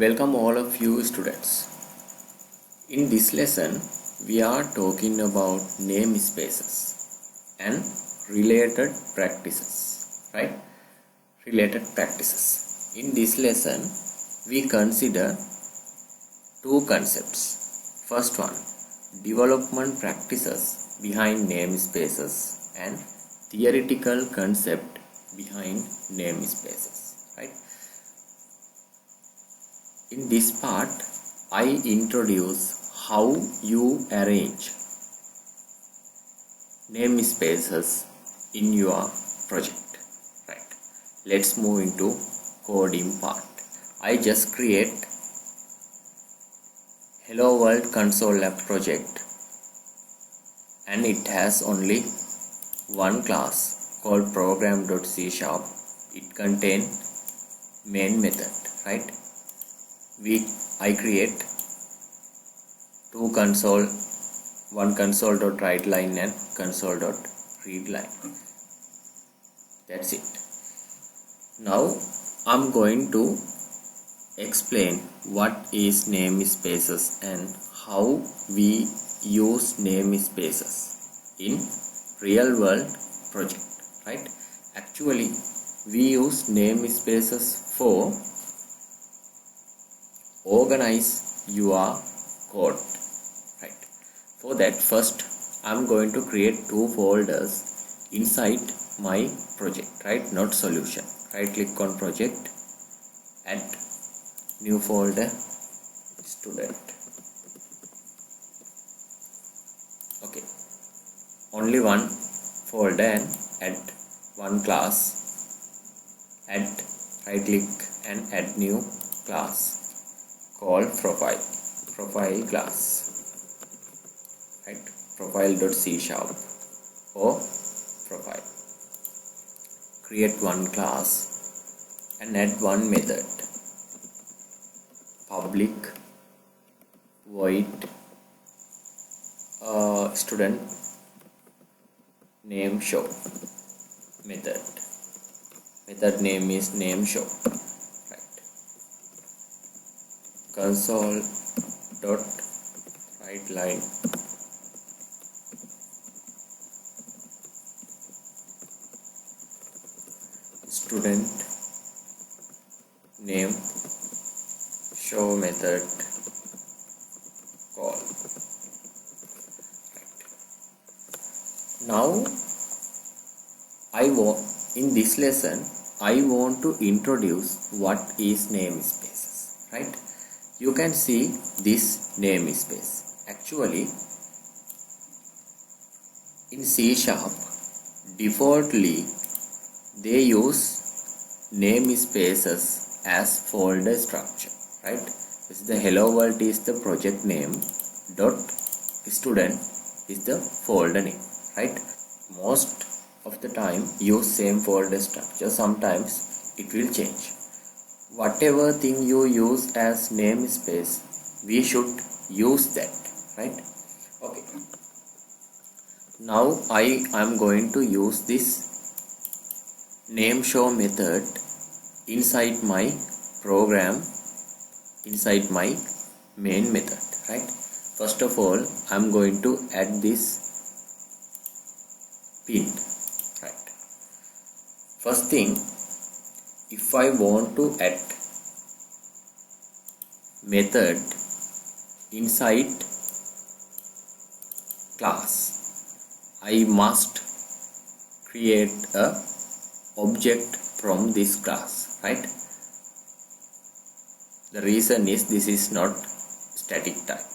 Welcome all of you students. In this lesson, we are talking about namespaces and related practices, right? Related practices. In this lesson, we consider two concepts. First one, development practices behind namespaces and theoretical concept behind namespaces, right? In this part, I introduce how you arrange namespaces in your project, right? Let's move into coding part. I just create Hello World console app project and it has only one class called program.c#. It contains main method, right? I create two console, one console.writeLine and console.readLine. That's it. Now I'm going to explain what is namespaces and how we use namespaces in real world project, right? Actually, we use namespaces for organize your code, right? For that, first I'm going to create two folders inside my project, right? Not solution. Right click on project, add new folder, student. Okay, only one folder and add one class, add, right click and add new class called profile class, right? Profile.c# or profile. Create one class and add one method, public void student name show method. Method name is name show, right? Console dot writeLine student name show method call. Now in this lesson I want to introduce what is namespaces, right? You can see this namespace. Actually, in C# defaultly they use namespaces as folder structure, right? This is the hello world is the project name, dot student is the folder name, right? Most of the time use same folder structure. Sometimes it will change. Whatever thing you use as namespace, we should use that, right? Okay. Now I am going to use this name show method inside my program, inside my main method, right? First of all, I am going to add this pin, right? First thing, if I want to add method inside class, I must create a object from this class, right? The reason is this is not static type,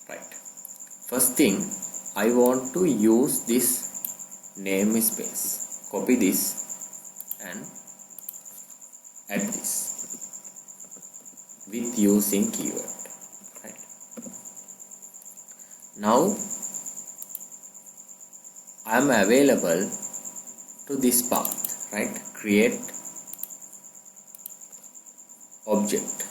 right? First thing, I want to use this namespace. Copy this and add this with using keyword, right? Now I am available to this path, right? Create object.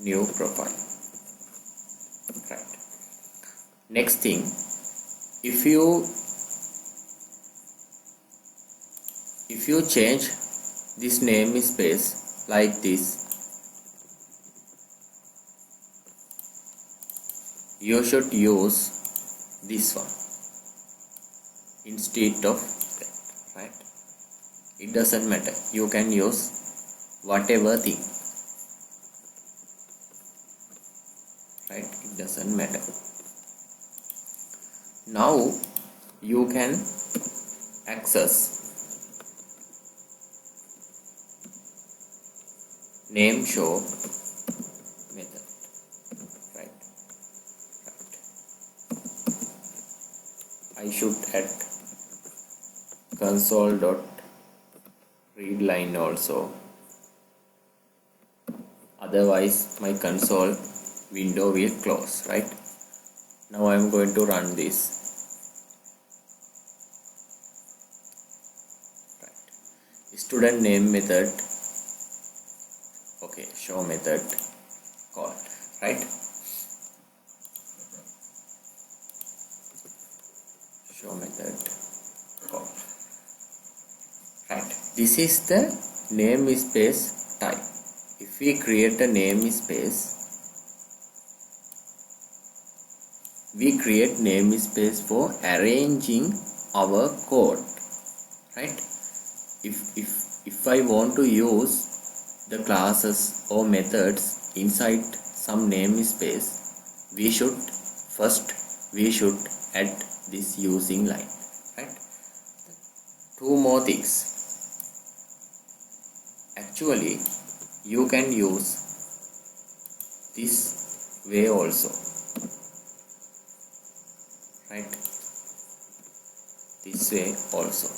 New profile, right? Next thing, if you if you change this namespace like this, you should use this one instead of that, right? It doesn't matter, you can use whatever thing, right? It doesn't matter. Now you can access name show method, right? I should add console dot read line also, otherwise my console window will close, right? Now I am going to run this, right? Student name method, okay, show method call, right? Show method call, right? This is the namespace type. If we create a namespace, we create namespace for arranging our code, right? If I want to use the classes or methods inside some namespace, we should add this using line, right? Two more things. Actually, you can use this way also, right? This way also.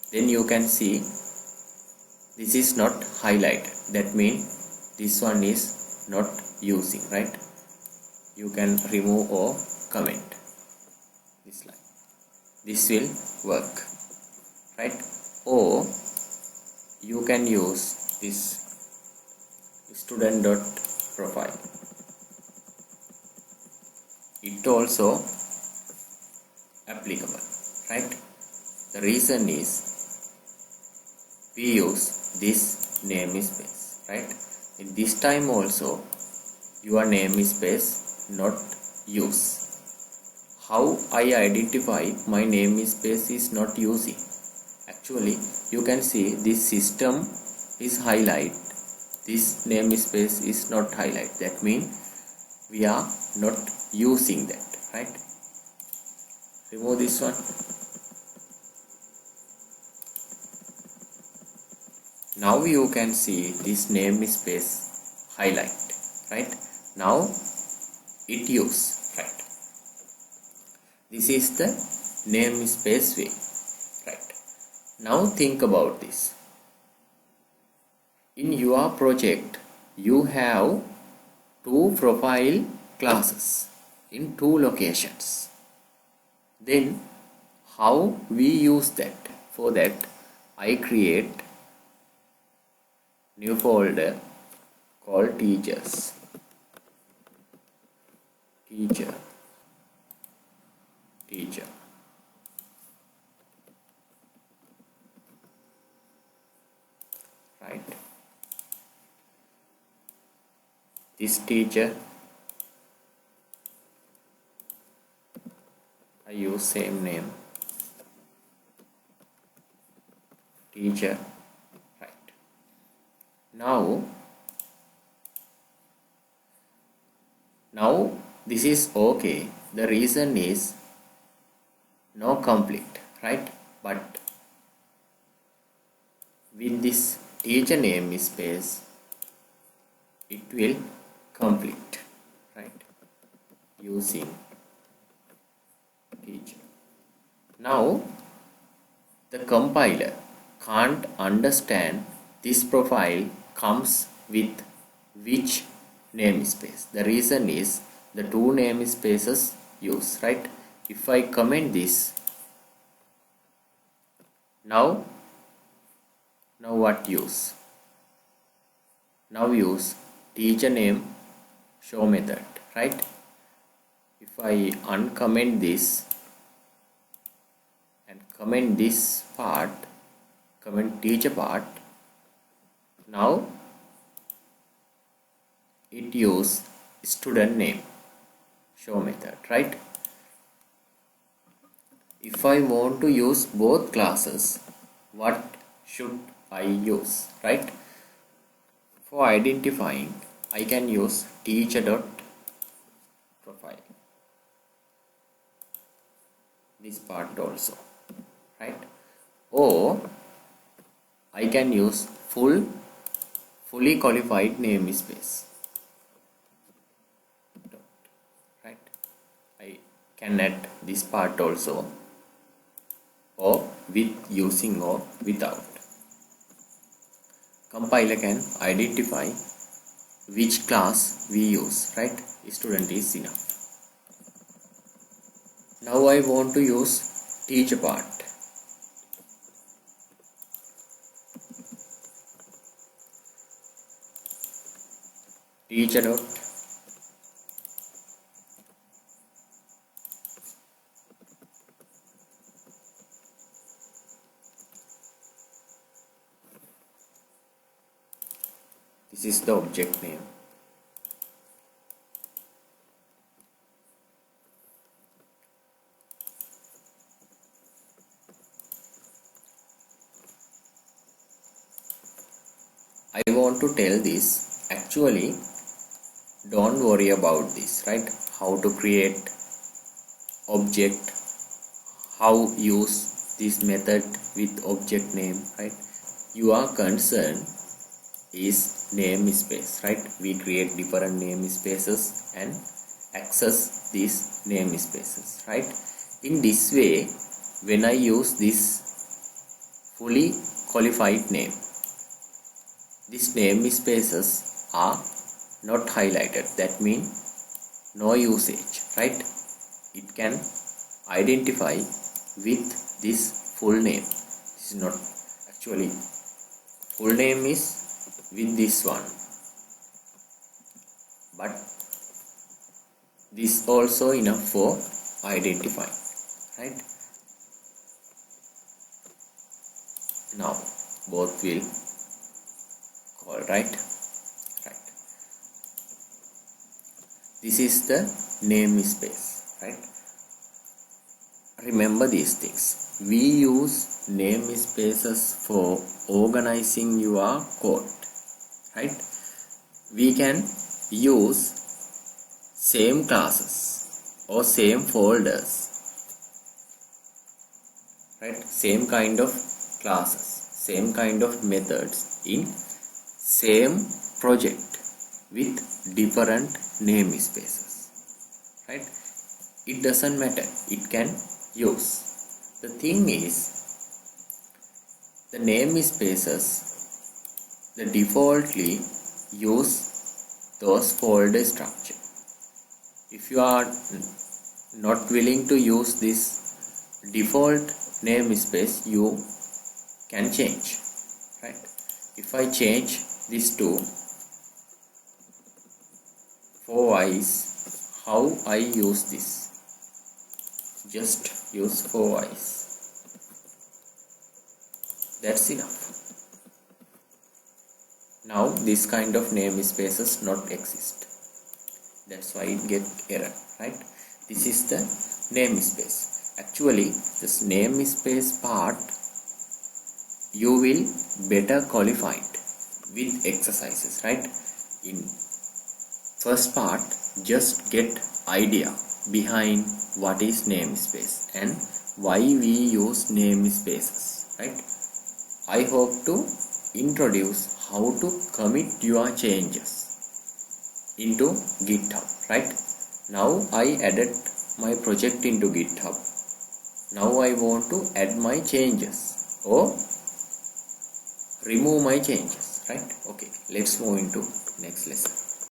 Then you can see this is not highlighted. That means this one is not using, right? You can remove or comment this line. This will work, right? Or you can use this student.profile. It also applicable, right? The reason is we use this namespace, right? In this time also your namespace not use. How I identify my namespace is not using? Actually, you can see this system is highlight, this namespace is not highlight. That means we are not using that, right? Remove this one. Now you can see this namespace highlight, right? Now it use, right? This is the namespace way, right? Now think about this. In your project, you have two profile classes in two locations. Then how we use that? For that, I create new folder called teachers. Teacher. Right? This teacher, I use same name, teacher, right? Now this is okay. The reason is no complete, right? But with this teacher namespace, it will complete, right? Using teacher. Now the compiler can't understand this profile comes with which namespace. The reason is the two namespaces use, right? If I comment this, now what use? Now use teacher name show method, right? If I uncomment this, comment this part, comment teacher part. Now it use student name show method, right? If I want to use both classes, what should I use, right? For identifying, I can use teacher.profile, this part also, right? Or I can use fully qualified namespace, right? I can add this part also, or with using or without. Compiler can identify which class we use, right? Student is enough. Now I want to use teacher part. Teacher dot this is the object name. I want to tell this, actually don't worry about this, right? How to create object, how use this method with object name, right? Your concern is namespace, right? We create different namespaces and access these namespaces, right? In this way, when I use this fully qualified name, these namespaces are not highlighted. That means no usage, right? It can identify with this full name. This is not actually full name is with this one, but this also enough for identifying, right? Now both will call, right? This is the namespace, right? Remember these things. We use namespaces for organizing your code, right? We can use same classes or same folders, right? Same kind of classes, same kind of methods in same project with different namespaces, right? It doesn't matter, it can use. The thing is, the namespaces, the defaultly use those folder structure. If you are not willing to use this default namespace, you can change, right? If I change this to 4 eyes, how I use this? Just use 4 eyes. That's enough. Now this kind of namespaces not exist. That's why it get error, right? This is the namespace. Actually, this namespace part you will better qualified with exercises, right? In first part, just get idea behind what is namespace and why we use namespaces, right? I hope to introduce how to commit your changes into GitHub, right? Now I added my project into GitHub. Now I want to add my changes or remove my changes, right? Okay, let's move into next lesson.